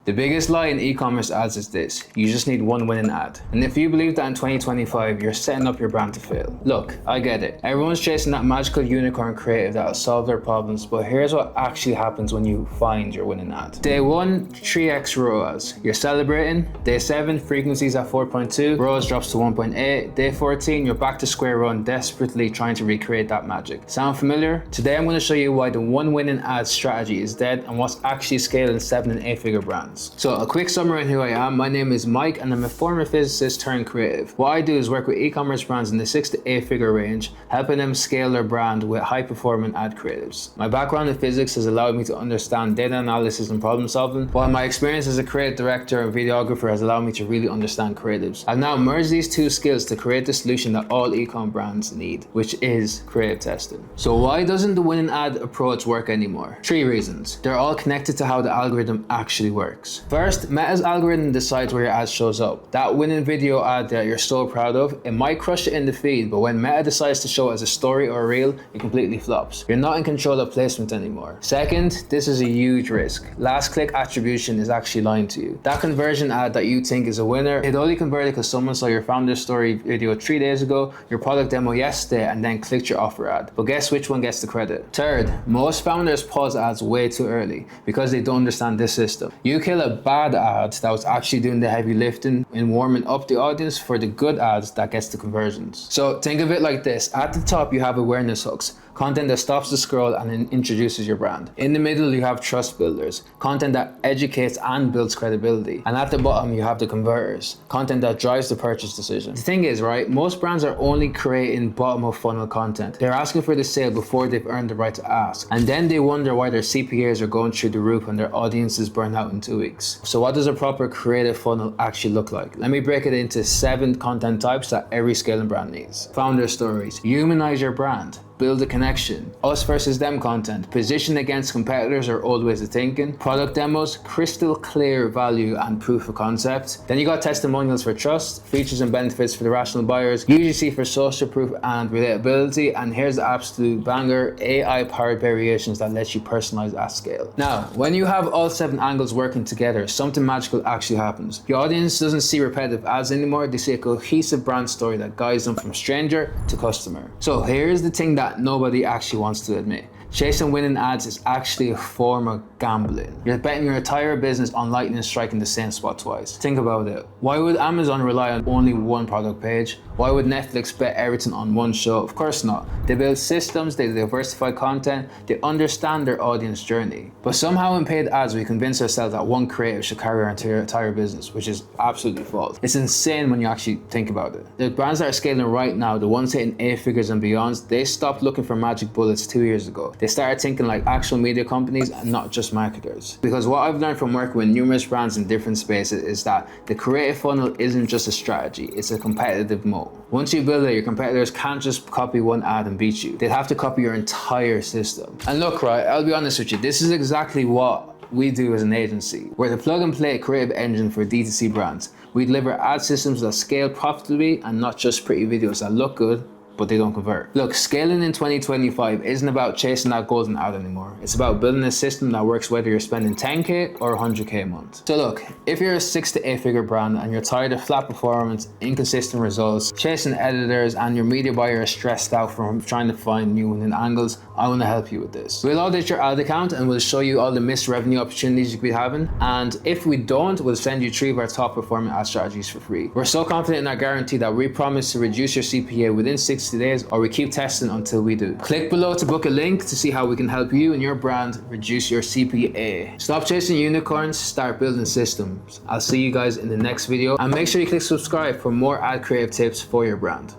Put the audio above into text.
The biggest lie in e-commerce ads is this: you just need one winning ad. And if you believe that in 2025, you're setting up your brand to fail. Look, I get it. Everyone's chasing that magical unicorn creative that'll solve their problems, but here's what actually happens when you find your winning ad. Day 1, 3x ROAS. You're celebrating. Day 7, frequencies at 4.2, ROAS drops to 1.8. Day 14, you're back to square one, desperately trying to recreate that magic. Sound familiar? Today I'm going to show you why the one winning ad strategy is dead and what's actually scaling 7- and 8-figure brands. So a quick summary on who I am. My name is Mike and I'm a former physicist turned creative. What I do is work with e-commerce brands in the 6- to 8-figure range, helping them scale their brand with high-performing ad creatives. My background in physics has allowed me to understand data analysis and problem solving, while my experience as a creative director and videographer has allowed me to really understand creatives. I've now merged these two skills to create the solution that all e-com brands need, which is creative testing. So why doesn't the winning ad approach work anymore? 3 reasons. They're all connected to how the algorithm actually works. First, Meta's algorithm decides where your ad shows up. That winning video ad that you're so proud of, it might crush it in the feed, but when Meta decides to show it as a story or a reel, it completely flops. You're not in control of placement anymore. Second, this is a huge risk. Last click attribution is actually lying to you. That conversion ad that you think is a winner, it only converted because someone saw your founder story video 3 days ago, your product demo yesterday, and then clicked your offer ad. But guess which one gets the credit? Third, most founders pause ads way too early because they don't understand this system. You kill a bad ad that was actually doing the heavy lifting and warming up the audience for the good ads that gets the conversions. So think of it like this. At the top, you have awareness hooks, content that stops the scroll and introduces your brand. In the middle, you have trust builders, content that educates and builds credibility. And at the bottom, you have the converters, content that drives the purchase decision. The thing is, right, most brands are only creating bottom of funnel content. They're asking for the sale before they've earned the right to ask. And then they wonder why their CPAs are going through the roof and their audiences burn out in 2 weeks. So what does a proper creative funnel actually look like? Let me break it into 7 content types that every scaling brand needs. Founder stories. Humanize your brand. Build a connection. Us versus them content. Position against competitors or old ways of thinking. Product demos, crystal clear value and proof of concept. Then you got testimonials for trust, features and benefits for the rational buyers, UGC for social proof and relatability, and here's the absolute banger, AI-powered variations that let you personalize at scale. Now, when you have all 7 angles working together, something magical actually happens. Your audience doesn't see repetitive ads anymore, they see a cohesive brand story that guides them from stranger to customer. So here's the thing that nobody actually wants to admit. Chasing winning ads is actually a form of gambling. You're betting your entire business on lightning striking the same spot twice. Think about it. Why would Amazon rely on only one product page? Why would Netflix bet everything on one show? Of course not. They build systems, they diversify content, they understand their audience journey. But somehow in paid ads, we convince ourselves that one creative should carry our entire business, which is absolutely false. It's insane when you actually think about it. The brands that are scaling right now, the ones hitting 8 figures and beyond, they stopped looking for magic bullets 2 years ago. They started thinking like actual media companies and not just marketers. Because what I've learned from working with numerous brands in different spaces is that the creative funnel isn't just a strategy, it's a competitive moat. Once you build it, your competitors can't just copy one ad and beat you. They'd have to copy your entire system. And look, right, I'll be honest with you, this is exactly what we do as an agency. We're the plug and play creative engine for D2C brands. We deliver ad systems that scale profitably and not just pretty videos that look good, but they don't convert. Look, scaling in 2025 isn't about chasing that golden ad anymore. It's about building a system that works whether you're spending 10K or 100K a month. So look, if you're a 6- to 8-figure brand and you're tired of flat performance, inconsistent results, chasing editors, and your media buyer is stressed out from trying to find new winning angles, I want to help you with this. We'll audit your ad account and we'll show you all the missed revenue opportunities you could be having. And if we don't, we'll send you 3 of our top performing ad strategies for free. We're so confident in our guarantee that we promise to reduce your CPA within 60 days, or we keep testing until we do. Click below to book a link to see how we can help you and your brand reduce your CPA. Stop chasing unicorns, start building systems. I'll see you guys in the next video, and make sure you click subscribe for more ad creative tips for your brand.